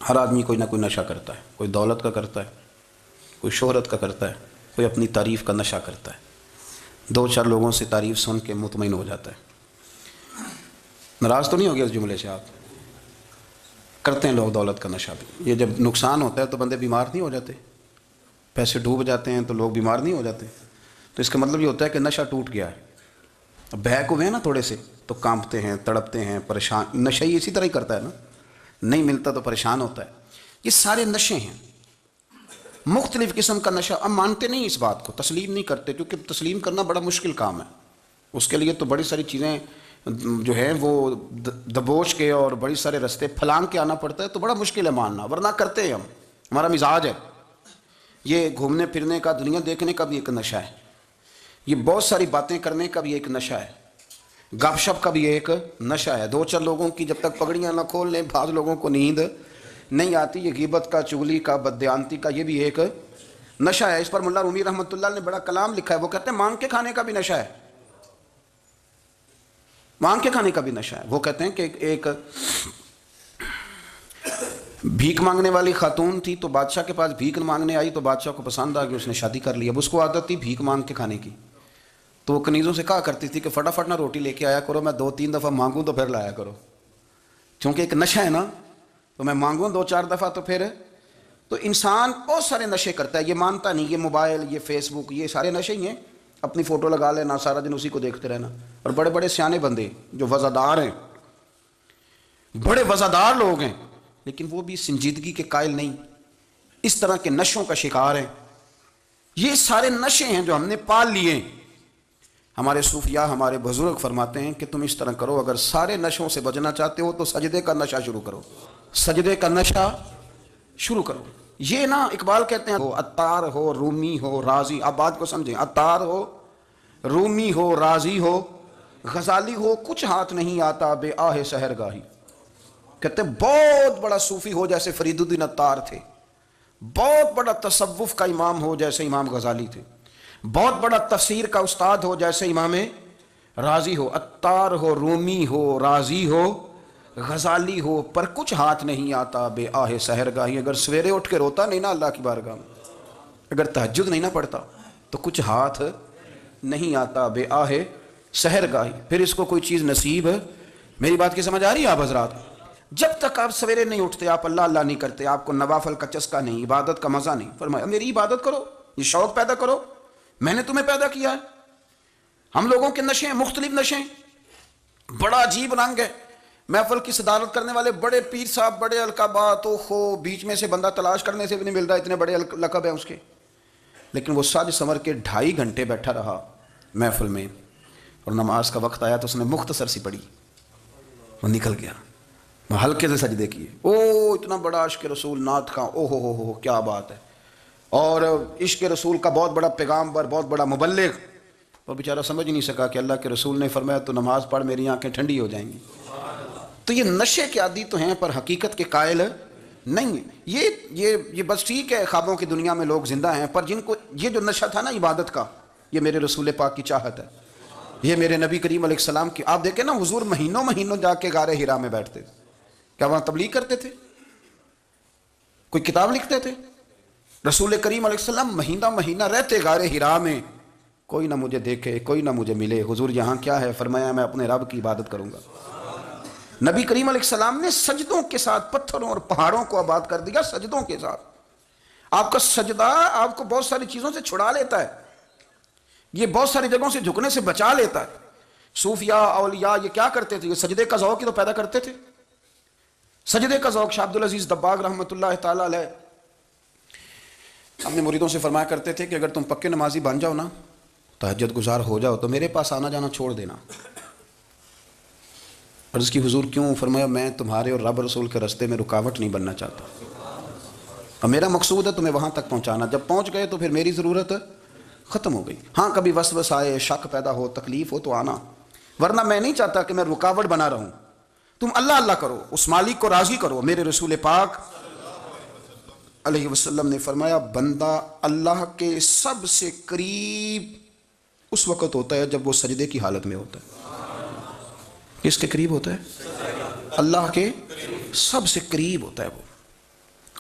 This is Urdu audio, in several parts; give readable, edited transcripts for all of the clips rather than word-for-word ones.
ہر آدمی کوئی نہ کوئی نشہ کرتا ہے، کوئی دولت کا کرتا ہے، کوئی شہرت کا کرتا ہے، کوئی اپنی تعریف کا نشہ کرتا ہے، دو چار لوگوں سے تعریف سن کے مطمئن ہو جاتا ہے۔ ناراض تو نہیں ہو گیا اس جملے سے؟ آپ کرتے ہیں لوگ دولت کا نشہ بھی۔ یہ جب نقصان ہوتا ہے تو بندے بیمار نہیں ہو جاتے؟ پیسے ڈوب جاتے ہیں تو لوگ بیمار نہیں ہو جاتے؟ تو اس کا مطلب یہ ہوتا ہے کہ نشہ ٹوٹ گیا ہے۔ اب بہک ہوئے ہیں نا تھوڑے سے تو کانپتے ہیں، تڑپتے ہیں، پریشان۔ نشہ ہی اسی طرح ہی کرتا ہے نا، نہیں ملتا تو پریشان ہوتا ہے۔ یہ سارے نشے ہیں، مختلف قسم کا نشہ۔ اب مانتے نہیں اس بات کو، تسلیم نہیں کرتے، کیونکہ تسلیم کرنا بڑا مشکل کام ہے۔ اس کے لیے تو بڑی ساری چیزیں جو ہیں وہ دبوچ کے اور بڑی سارے رستے پھلانگ کے آنا پڑتا ہے، تو بڑا مشکل ہے ماننا، ورنہ کرتے ہیں ہم، ہمارا مزاج ہے۔ یہ گھومنے پھرنے کا، دنیا دیکھنے کا بھی ایک نشہ ہے، یہ بہت ساری باتیں کرنے کا بھی ایک نشہ ہے، گپ شپ کا بھی ایک نشہ ہے۔ دو چار لوگوں کی جب تک پگڑیاں نہ کھول لیں، بعض لوگوں کو نیند نہیں آتی۔ یہ غیبت کا، چغلی کا، بددیانتی کا، یہ بھی ایک نشہ ہے۔ اس پر ملا رومی رحمۃ اللہ نے بڑا کلام لکھا ہے، وہ کہتے ہیں مانگ کے کھانے کا بھی نشہ ہے، مانگ کے کھانے کا بھی نشہ ہے۔ وہ کہتے ہیں کہ ایک بھیک مانگنے والی خاتون تھی، تو بادشاہ کے پاس بھیک مانگنے آئی، تو بادشاہ کو پسند آ گئی، اس نے شادی کر لی۔ اب اس کو عادت تھی بھیک مانگ کے کھانے کی، تو وہ کنیزوں سے کہا کرتی تھی کہ فٹافٹ نہ روٹی لے کے آیا کرو، میں 2-3 دفعہ مانگوں تو پھر لایا کرو، چونکہ ایک نشہ ہے نا، تو میں مانگوں 2-4 دفعہ تو پھر۔ تو انسان بہت سارے نشے کرتا ہے، یہ مانتا نہیں۔ یہ موبائل، یہ فیس بک، یہ سارے نشے ہی ہیں۔ اپنی فوٹو لگا لینا، سارا دن اسی کو دیکھتے رہنا۔ اور بڑے بڑے سیانے بندے جو وزادار ہیں، بڑے وزادار لوگ ہیں، لیکن وہ بھی سنجیدگی کے قائل نہیں، اس طرح کے نشوں کا شکار ہیں۔ یہ سارے نشے ہیں جو ہم نے پال لیے ہیں۔ ہمارے صوفیاء، ہمارے بزرگ فرماتے ہیں کہ تم اس طرح کرو، اگر سارے نشوں سے بچنا چاہتے ہو تو سجدے کا نشہ شروع کرو، سجدے کا نشہ شروع کرو۔ یہ نا اقبال کہتے ہیں عطار ہو، رومی ہو، رازی، آپ بات کو سمجھیں، عطار ہو، رومی ہو، رازی ہو، غزالی ہو، کچھ ہاتھ نہیں آتا بے آہ سحر گاہی۔ کہتے ہیں بہت بڑا صوفی ہو جیسے فرید الدین عطار تھے، بہت بڑا تصوف کا امام ہو جیسے امام غزالی تھے، بہت بڑا تفسیر کا استاد ہو جیسے امام رازی ہو، عطار ہو، رومی ہو، رازی ہو، غزالی ہو، پر کچھ ہاتھ نہیں آتا بے آہ سحر گاہی۔ اگر سویرے اٹھ کے روتا نہیں نا اللہ کی بارگاہ میں، اگر تہجد نہیں نہ پڑھتا، تو کچھ ہاتھ نہیں آتا بے آہ سحر گاہی، پھر اس کو کوئی چیز نصیب ہے۔ میری بات کی سمجھ آ رہی ہے آپ حضرات؟ جب تک آپ سویرے نہیں اٹھتے، آپ اللہ اللہ نہیں کرتے، آپ کو نوافل کا چسکا نہیں، عبادت کا مزہ نہیں، فرمایا میری عبادت کرو، یہ شوق پیدا کرو، میں نے تمہیں پیدا کیا ہے۔ ہم لوگوں کے نشے ہیں، مختلف نشے ہیں، بڑا عجیب رنگ ہے۔ محفل کی صدارت کرنے والے بڑے پیر صاحب، بڑے القابات، بیچ میں سے بندہ تلاش کرنے سے بھی نہیں مل رہا، اتنے بڑے لقب ہیں اس کے، لیکن وہ سج سنور کے 2.5 گھنٹے بیٹھا رہا محفل میں، اور نماز کا وقت آیا تو اس نے مختصر سی پڑھی، وہ نکل گیا، وہ ہلکے سے سجدے کیے۔ اتنا بڑا عشق رسول نعت خواں، ہو کیا بات ہے، اور عشق رسول کا بہت بڑا پیغامبر، بہت بڑا مبلغ، وہ بیچارہ سمجھ نہیں سکا کہ اللہ کے رسول نے فرمایا تو نماز پڑھ میری آنکھیں ٹھنڈی ہو جائیں گی۔ تو یہ نشے کے عادی تو ہیں، پر حقیقت کے قائل نہیں ہیں۔ یہ بس ٹھیک ہے، خوابوں کی دنیا میں لوگ زندہ ہیں، پر جن کو یہ جو نشہ تھا نا عبادت کا، یہ میرے رسول پاک کی چاہت ہے، یہ میرے نبی کریم علیہ السلام کی۔ آپ دیکھیں نا حضور مہینوں جا کے غار حرا میں بیٹھتے تھے، کیا وہاں تبلیغ کرتے تھے؟ کوئی کتاب لکھتے تھے؟ رسول کریم علیہ السلام مہینہ رہتے غار حرا میں، کوئی نہ مجھے دیکھے، کوئی نہ مجھے ملے، حضور یہاں کیا ہے؟ فرمایا میں اپنے رب کی عبادت کروں گا۔ نبی کریم علیہ السلام نے سجدوں کے ساتھ پتھروں اور پہاڑوں کو آباد کر دیا، سجدوں کے ساتھ۔ آپ کا سجدہ آپ کو بہت ساری چیزوں سے چھڑا لیتا ہے، یہ بہت ساری جگہوں سے جھکنے سے بچا لیتا ہے۔ صوفیاء، اولیاء یہ کیا کرتے تھے؟ یہ سجدے کا ذوق ہی تو پیدا کرتے تھے، سجدے کا ذوق۔ شاہ عبدالعزیز دباغ رحمۃ اللہ تعالی علیہ اپنے مریدوں سے فرمایا کرتے تھے کہ اگر تم پکے نمازی بن جاؤ نا، تہجد گزار ہو جاؤ، تو میرے پاس آنا جانا چھوڑ دینا۔ عرض کی حضور کیوں؟ فرمایا میں تمہارے اور رب رسول کے راستے میں رکاوٹ نہیں بننا چاہتا، اور میرا مقصود ہے تمہیں وہاں تک پہنچانا۔ جب پہنچ گئے تو پھر میری ضرورت ختم ہو گئی۔ ہاں کبھی وسوسہ آئے، شک پیدا ہو، تکلیف ہو تو آنا، ورنہ میں نہیں چاہتا کہ میں رکاوٹ بنا رہوں۔ تم اللہ اللہ کرو، اس مالک کو راضی کرو۔ میرے رسول پاک علیہ وسلم نے فرمایا بندہ اللہ کے سب سے قریب اس وقت ہوتا ہے جب وہ سجدے کی حالت میں ہوتا ہے۔ کس کے قریب ہوتا ہے؟ اللہ کے سب سے قریب ہوتا ہے وہ۔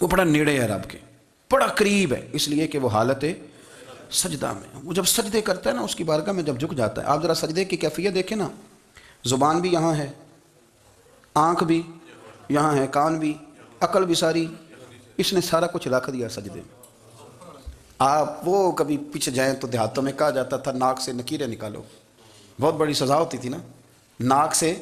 وہ بڑا نیڑے ہے رب کے، بڑا قریب ہے، اس لیے کہ وہ حالت سجدہ میں، وہ جب سجدے کرتا ہے نا، اس کی بارگاہ میں جب جھک جاتا ہے، آپ ذرا سجدے کی کیفیت دیکھیں نا، زبان بھی یہاں ہے، آنکھ بھی یہاں ہے، کان بھی، عقل بھی ساری، اس نے سارا کچھ رکھ دیا سجدے میں۔ آپ وہ کبھی پیچھے جائیں تو دیہاتوں میں کہا جاتا تھا ناک سے نکیریں نکالو، بہت بڑی سزا ہوتی تھی نا، ناک سے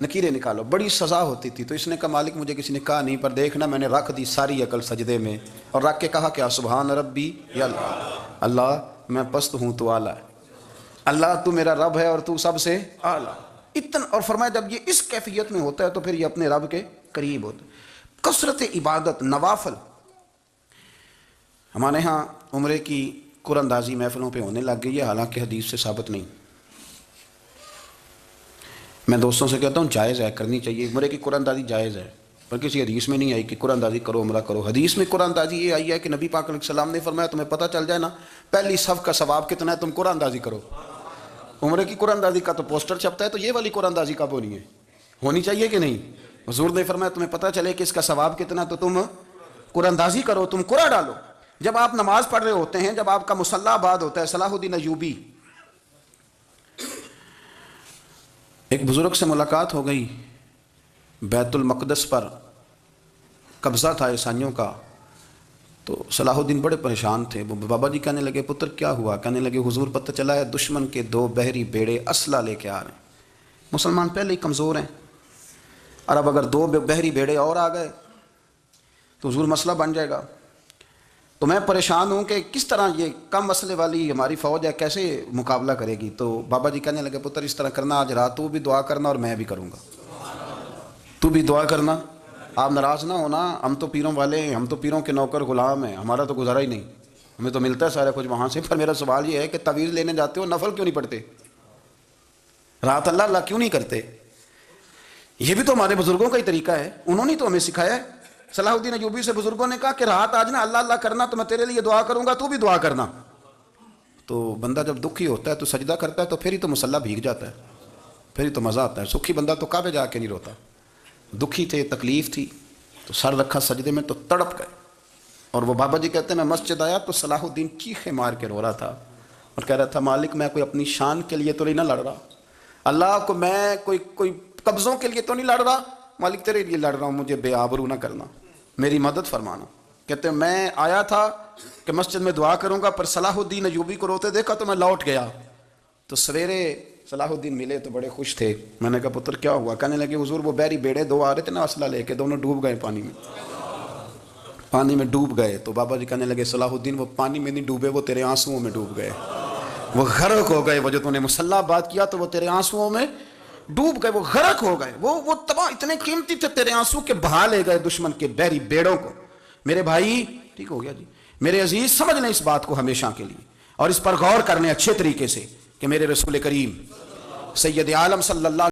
نکیریں نکالو، بڑی سزا ہوتی تھی۔ تو اس نے کہا مالک مجھے کسی نے کہا نہیں، پر دیکھنا میں نے رکھ دی ساری عقل سجدے میں، اور رکھ کے کہا کیا، سبحان ربی یا اللہ میں پست ہوں تو اعلیٰ ہے، اللہ تو میرا رب ہے اور تو سب سے اعلیٰ اتنا۔ اور فرمایا جب یہ اس کیفیت میں ہوتا ہے تو پھر یہ اپنے رب کے قریب ہوتا ہے۔ کثرت عبادت، نوافل، ہمارے ہاں عمرے کی قرآن اندازی محفلوں پہ ہونے لگ گئی ہے، حالانکہ حدیث سے ثابت نہیں۔ میں دوستوں سے کہتا ہوں جائز ہے، کرنی چاہیے، عمرے کی قرآن اندازی جائز ہے، پر کسی حدیث میں نہیں آئی کہ قرآن اندازی کرو عمرہ کرو۔ حدیث میں قرآن اندازی یہ آئی ہے کہ نبی پاک علیہ السلام نے فرمایا تمہیں پتہ چل جائے نا پہلی صف کا ثواب کتنا ہے، تم قرآن اندازی کرو۔ عمرے کی قرآن اندازی کا تو پوسٹر چھپتا ہے، تو یہ والی قرآن اندازی کب ہونی ہے؟ ہونی چاہیے کہ نہیں؟ حضور نے فرمایا تمہیں پتہ چلے کہ اس کا ثواب کتنا، تو تم قرآن اندازی کرو، تم قرآن ڈالو۔ جب آپ نماز پڑھ رہے ہوتے ہیں، جب آپ کا مصلی آباد ہوتا ہے، صلاح الدین ایوبی، ایک بزرگ سے ملاقات ہو گئی، بیت المقدس پر قبضہ تھا عیسائیوں کا، تو صلاح الدین بڑے پریشان تھے۔ وہ بابا جی کہنے لگے پتر کیا ہوا؟ کہنے لگے حضور پتہ چلا ہے دشمن کے 2 بحری بیڑے اسلحہ لے کے آ رہے ہیں، مسلمان پہلے ہی کمزور ہیں، اور اب اگر 2 بحری بیڑے اور آ گئے تو حضور مسئلہ بن جائے گا، تو میں پریشان ہوں کہ کس طرح یہ کم مسئلے والی ہماری فوج ہے کیسے مقابلہ کرے گی۔ تو بابا جی کہنے لگے پتر اس طرح کرنا، آج رات تو بھی دعا کرنا اور میں بھی کروں گا، تو بھی دعا کرنا، آپ ناراض نہ ہونا، ہم تو پیروں والے ہیں، ہم تو پیروں کے نوکر غلام ہیں، ہمارا تو گزارا ہی نہیں، ہمیں تو ملتا ہے سارا کچھ وہاں سے۔ پر میرا سوال یہ ہے کہ تعویذ لینے جاتے ہو نفل کیوں نہیں پڑھتے، رات اللہ اللہ کیوں نہیں کرتے؟ یہ بھی تو ہمارے بزرگوں کا ہی طریقہ ہے، انہوں نے تو ہمیں سکھایا ہے۔ صلاح الدین ایوبی سے بزرگوں نے کہا کہ رات آج نا اللہ اللہ کرنا، تو میں تیرے لیے دعا کروں گا، تو بھی دعا کرنا۔ تو بندہ جب دکھی ہوتا ہے تو سجدہ کرتا ہے، تو پھر ہی تو مصلی بھیگ جاتا ہے، پھر ہی تو مزہ آتا ہے۔ سکھی بندہ تو کعبے جا کے نہیں روتا، دکھی تھے، تکلیف تھی، تو سر رکھا سجدے میں تو تڑپ گئے۔ اور وہ بابا جی کہتے ہیں میں مسجد آیا تو صلاح الدین چیخے مار کے رو رہا تھا اور کہہ رہا تھا مالک میں کوئی اپنی شان کے لیے تو نہیں نہ لڑ رہا، اللہ کو میں کوئی قبضوں کے لیے تو نہیں لڑ رہا، مالک تیرے لیے لڑ رہا ہوں، مجھے بے آبرو نہ کرنا، میری مدد فرمانا۔ کہتے ہیں میں آیا تھا کہ مسجد میں دعا کروں گا، پر صلاح الدین ایوبی کو روتے دیکھا تو میں لوٹ گیا۔ تو سویرے صلاح الدین ملے تو بڑے خوش تھے، میں نے کہا پتر کیا ہوا؟ کہنے لگے حضور وہ بحری بیڑے 2 آ رہے تھے نا اسلحہ لے کے، دونوں ڈوب گئے پانی میں ڈوب گئے۔ تو بابا جی کہنے لگے صلاح الدین وہ پانی میں نہیں ڈوبے، وہ تیرے آنسوؤں میں ڈوب گئے، وہ غرق ہو گئے، وہ جو تو نے مصلی بات کیا تو وہ تیرے آنسوؤں میں ڈوب گئے، وہ غرق ہو گئے، وہ تباہ، اتنے قیمتی تھے تیرے آنسو کے، بہا لے گئے دشمن کے بحری بیڑوں کو۔ میرے بھائی ٹھیک ہو گیا جی، میرے عزیز سمجھ لیں اس بات کو ہمیشہ کے لیے، اور اس پر غور کرنے اچھے طریقے سے کہ میرے رسول کریم سید عالم صلی اللہ